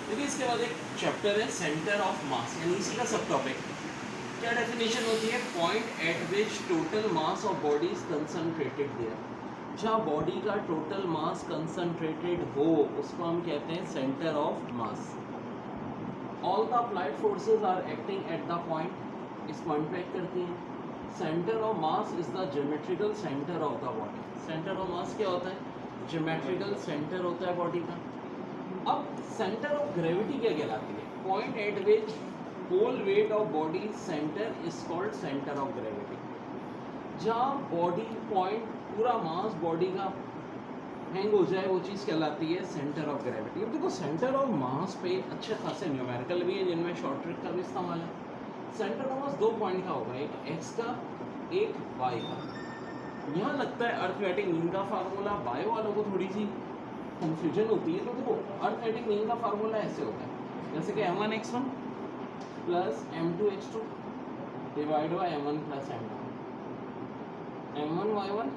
देखिए इसके बाद एक चैप्टर है सेंटर ऑफ मास, यानी इसी का सब टॉपिक। क्या डेफिनेशन होती है? Point at which total mass of body is concentrated there. जहाँ बॉडी का टोटल मास कंसंट्रेटेड हो उसको हम कहते हैं centre of mass. All the applied forces are acting at the point, इस पॉइंट पे एक्ट करती हैं। Centre of mass is the geometrical centre of the body. Centre of mass क्या होता है? ज्योमेट्रिकल सेंटर होता है बॉडी का। अब सेंटर ऑफ ग्रेविटी क्या कहलाती है? Point at which whole weight of body centre is called centre of gravity. जहाँ बॉडी पॉइंट पूरा मास बॉडी का हैंग हो जाए वो चीज़ कहलाती है सेंटर ऑफ ग्रेविटी। अब देखो सेंटर ऑफ मास पे अच्छे खासे न्यूमेरिकल भी है जिनमें शॉर्ट ट्रिक का भी इस्तेमाल है। सेंटर ऑफ मास 2 पॉइंट का होगा, एक एक्स का एक वाई का। यहाँ लगता है अर्थमेटिक मीन का फार्मूला बायो वालों को थोड़ी सी कंफ्यूजन होती है। तो देखो अर्थमेटिक मीन का फार्मूला ऐसे होता है जैसे कि m1x1 plus m2x2 divide by m1 plus m2, m1y1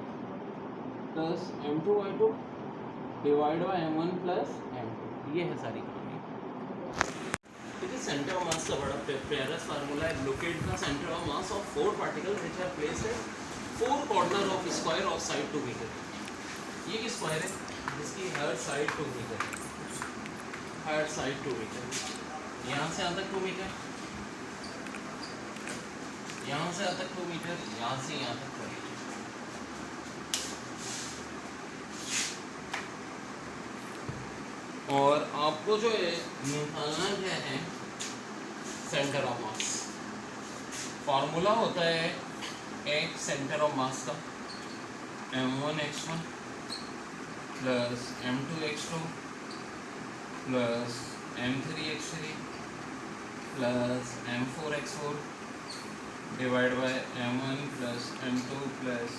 plus m2y2 divide by m1 plus m2। ये है सारी कहानी। देखिए सेंटर ऑफ मास का बड़ा प्यारा फार्मूला है। Locate the centre of mass of 4 particles which are placed at 4 corner of square of side 2 metre. ये की स्क्वायर है जिसकी हर साइड 2 मीटर, हर साइड 2 मीटर। यहाँ से यहाँ तक 2 मीटर, यहाँ से यहाँ तक 2 मीटर, यहाँ से यहाँ तक 2 मीटर। और आपको जो है निकालना क्या है? Centre of mass. फार्मूला होता है एक सेंटर ऑफ मास का m1x1 plus m2x2 plus m3x3 plus m4x4 divide by m1 plus m2 plus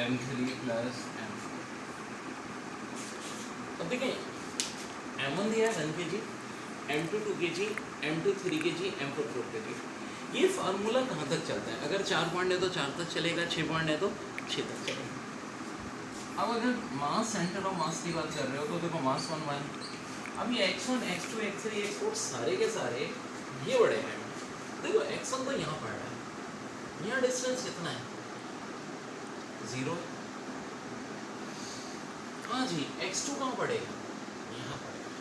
m3 plus m4। अब देखिए m1 दिया है 1 kg, m2 2 kg, m2 3 kg, m4 4 kg। ये फार्मूला कहाँ तक चलता है? अगर 4 पॉइंट है तो 4 तक चलेगा, 6 पॉइंट है तो 6 तक चलेगा। अब अगर मास सेंटर ऑफ मास की बात कर रहे हो तो देखो मास 1 1, अब ये x1 x2 x3 x4 सारे के सारे ये बड़े हैं। देखो x1 तो यहाँ पड़ रहा है, यहाँ डिस्टेंस कितना है? 0। हाँ जी, x2 कहाँ पड़ेगा? यहाँ पड़ेगा,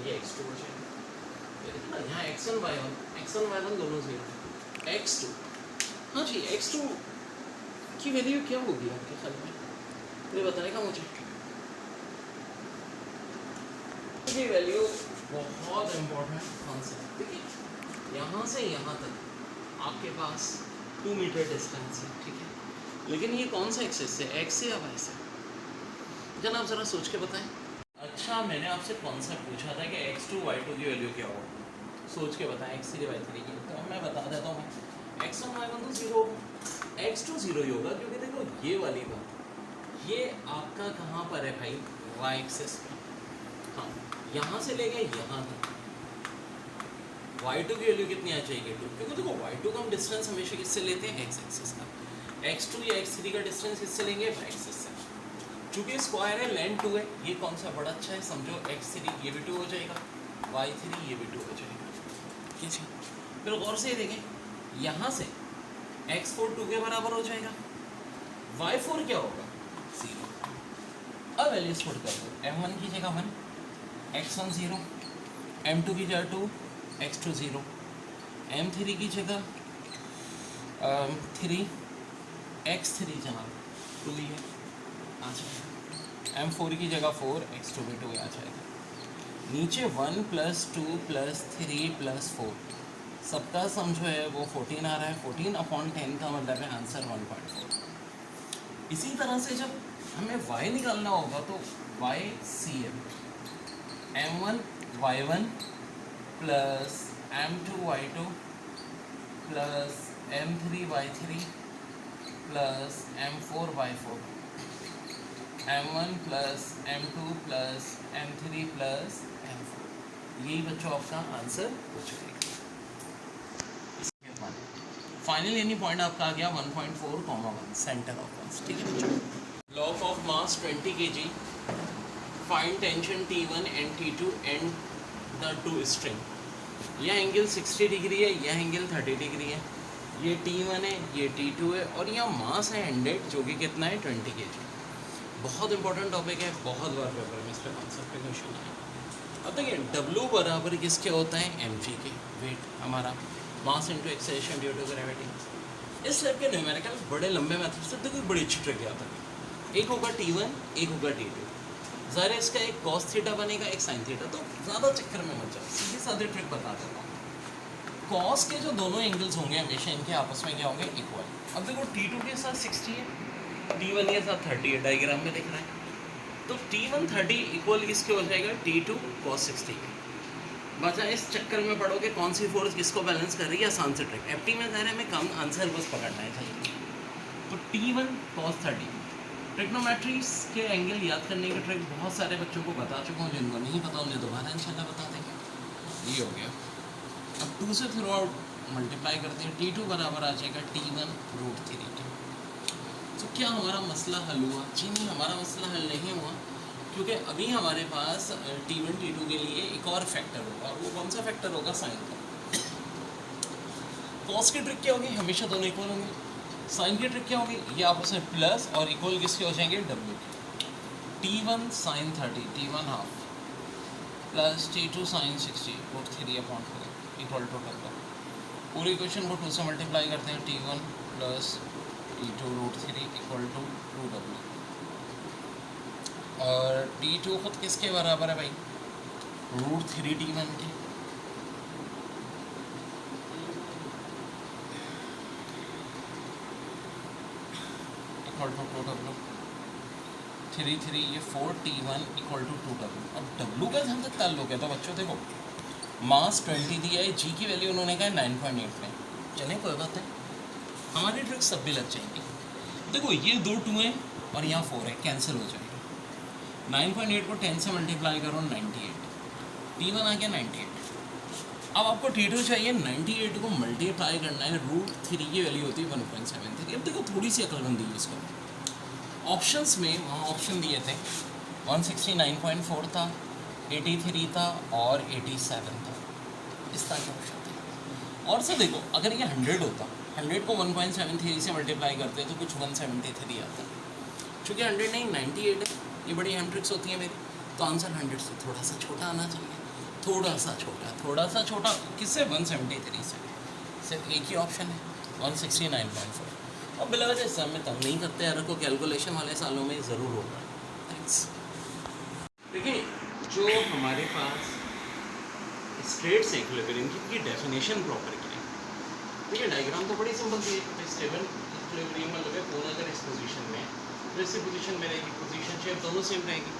ये x2 हो जाएगा। ये देखो ना यहाँ x1 y1 दोनों 0। x2, हाँ जी x2 की वैल्यू क्या होगी आपके ख्याल में? ये बताएगा मुझे। ये वैल्यू बहुत इम्पोर्टेंट कॉन्सेप्ट। देखिए यहाँ से यहाँ तक आपके पास 2 मीटर डिस्टेंस है, ठीक है, लेकिन ये कौन सा एक्सेस से, एक्स से या वाई से? जनाब ज़रा सोच के बताएं। अच्छा मैंने आपसे कॉन्सेप्ट पूछा था कि x2 y2 की वैल्यू क्या होगी, सोच के बताएं। x3 y3 की तो मैं बता देता हूँ। x1 y1 तो 0 होगा, x2 0 ही होगा, क्योंकि देखो ये वाली बात ये आपका कहाँ पर है भाई? y एक्सेस पर। हाँ यहाँ से ले गए यहाँ तक, y2 की वैल्यू कितनी आ जाएगी? 2, क्योंकि देखो y2 का हम डिस्टेंस हमेशा किससे लेते हैं? x एक्सेस का। x2 या x3 का डिस्टेंस किससे लेंगे? y एक्सेस से। चूँकि स्क्वायर है, लेंथ 2 है, ये कौन सा बड़ा अच्छा है? समझो x3 ये भी 2 हो जाएगा, y3 ये भी 2 हो जाएगा, ठीक है। फिर गौर से देखें यहाँ से x4 2 के बराबर हो जाएगा, y4 क्या होगा? 0। अब वैल्यूज पुट कर दो, m1 की जगह 1, x1 0, m2 की जगह 2, x2 0, m3 की जगह 3, x3 जनाब 2 ही है, आ जाएगा। m4 की जगह 4, x2 भी 2 आ जाएगा। नीचे 1 प्लस 2 प्लस 3 प्लस 4 सबका सम जो है वो 14 आ रहा है। 14/10 का मतलब है आंसर 1.4। इसी तरह से जब हमें y निकालना होगा तो YCM m1 y1 plus m2 y2 plus m3 y3 plus m4 y4, m1 plus m2 plus m3 plus m4, यही बच्चों आपका आंसर हो जाएगा। फाइनल यानी पॉइंट आपका आ गया 1.4, 1 सेंटर ऑफ मास, ठीक है बच्चों। Law of mass 20 kg, find tension T1 and T2 T2 and the two string, यह एंगल 60 डिग्री है, यह एंगल 30 डिग्री है, ये T1 है, ये T2 है, और यहाँ मास है 100 जो कि कितना है 20 kg। बहुत इंपॉर्टेंट टॉपिक है, बहुत बार पेपर में इस पर कॉन्सेप्ट पे क्वेश्चन आया। अब देखिए W बराबर किसके होता है, mg के, वेट हमारा, mass into acceleration due to gravity. इस टाइप के न्यूमेरिकल बड़े लंबे मेथड से देखो बड़ी अच्छी ट्रिक याद है। एक होगा T1, एक होगा T2, ज़ाहिर है इसका एक cos थीटा बनेगा, एक sin थीटा, तो ज़्यादा चक्कर में मत जाओ, सीधी सादी ट्रिक बता देता हूँ। cos के जो दोनों एंगल्स होंगे हमेशा इनके आपस में क्या होंगे, इक्वल। अब देखो T2 के साथ 60 है, T1 के साथ 30 है, डायग्राम में दिख रहा है, तो T1 30 इक्वल किसके हो जाएगा, T2 cos 60 के। बचा इस चक्कर में पढ़ोगे कौन सी फोर्स किसको बैलेंस कर रही है, आसान से ट्रिक। FT में ज़ाहिर है हमें कम आंसर बस पकड़ना है, चलिए। तो T1 cos 30, ट्रिग्नोमेट्रीज के एंगल याद करने की ट्रिक बहुत सारे बच्चों को बता चुका हूँ, जिनको नहीं पता उन्हें दोबारा इंशाल्लाह बता देंगे। ये हो गया। अब 2 से थ्रू आउट मल्टीप्लाई करते हैं, T2 बराबर आ जाएगा T1 √3T। तो क्या हमारा मसला हल हुआ? जी नहीं, हमारा मसला हल नहीं हुआ, क्योंकि अभी हमारे पास T1 T2 के लिए एक और फैक्टर होगा, और वो कौन सा फैक्टर होगा, साइन का। कॉस की ट्रिक क्या होगी, हमेशा दोनों इक्वल होंगे। साइन की ट्रिक क्या होगी, ये आपस में प्लस और इक्वल किसके हो जाएंगे, W के। T1 sin 30, T1 half plus T2 sin 60 √3/4 equal to W। पूरी इक्वेशन को 2 से मल्टीप्लाई करते हैं, T1 plus T2 √3 equal to 2W। और T2 खुद किसके बराबर है भाई, √3T1 के। इक्वल टू 2W, 3 ये 4T1 इक्वल टू 2W। अब W का जहाँ तक ताल्लुक है तो बच्चों देखो, मास 20 दिया है, G की वैल्यू उन्होंने कहा 9.8 में, चलें कोई बात नहीं, हमारी ट्रिक सब भी लग जाएंगी। देखो ये 2 2 हैं और यहाँ 4 है, कैंसिल हो जाएगा। 9.8 को 10 से मल्टीप्लाई करो 98, T1 आ गया 98। अब आपको T2 चाहिए, 98 को मल्टीप्लाई करना है, √3 की वैल्यू होती है 1.73। अब देखो थोड़ी सी अक्लमंदी है इसको। ऑप्शंस में वहाँ ऑप्शन दिए थे, 169.4 था, 83 था और 87 था, इस तरह के ऑप्शन थे। और से देखो अगर ये 100 होता, 100 को 1.73 से मल्टीप्लाई करते तो कुछ 173 आता। चूँकि 100 नहीं 98 है, ये बड़ी अहम ट्रिक्स होती है मेरी, तो आंसर 100 से थोड़ा सा छोटा आना चाहिए, थोड़ा सा छोटा किससे, 173 से। सिर्फ एक ही ऑप्शन है 169.4। और बिला वजह से हमें तंग नहीं करते यार, को कैलकुलेशन वाले सालों में ज़रूर होगा। थैंक्स। देखिए जो हमारे पास स्ट्रेट्स इक्विलिब्रियम की डेफिनेशन प्रॉपर की है, ठीक है, डायग्राम तो बड़ी सिंपल सी है। स्टेबल इक्विलिब्रियम मतलब है कौन अगर इस पोजीशन में, तो इसी पोजीशन में रहेगी, पोजीशन शेप दोनों सेम रहेगी।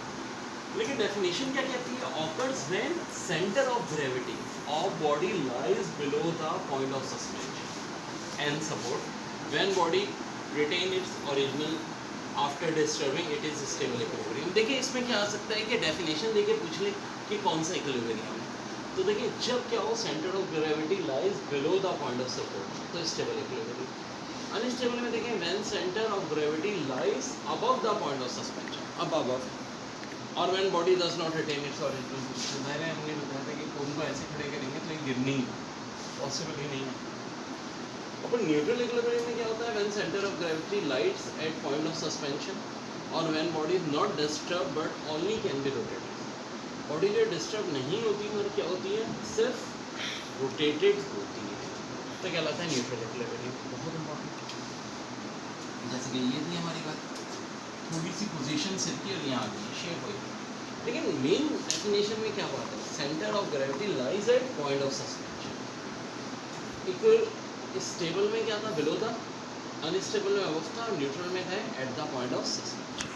लेकिन डेफिनेशन क्या कहती है, occurs when centre of gravity of body lies below the point of suspension and support, when body retain its original after disturbing it is stable equilibrium. देखिए इसमें क्या आ सकता है कि डेफिनेशन देके पूछ ले कि कौन सा इक्विलिब्रियम है, तो देखिए जब क्या हो, centre of gravity lies below the point of support, तो स्टेबल इक्विलिब्रियम। अनस्टेबल में देखें when centre of gravity lies above the point of suspension, above, और when body does not retain its original position. हमने बताया था कि कोन को ऐसे खड़े करेंगे तो ये गिरनी पॉसिबल ही नहीं है। अपन न्यूट्रल इक्विलिब्रियम में क्या होता है, when centre of gravity lies at point of suspension और when body is not disturb but only can be rotated. Body जो डिस्टर्ब नहीं होती और क्या होती है, सिर्फ रोटेटेड होती है, तो क्या कहलाता है न्यूट्रल इक्विलिब्रियम। बहुत इंपॉर्टेंट, जैसे कि ये थी हमारी बात, थोड़ी सी पोजीशन सिर की और यहाँ आ गई शेप हुई, लेकिन मेन डेफिनेशन में क्या बात है, centre of gravity lies at point of suspension. Stable में क्या था, बिलो था, अनस्टेबल में अबव था, और न्यूट्रल में था eight the point of suspension.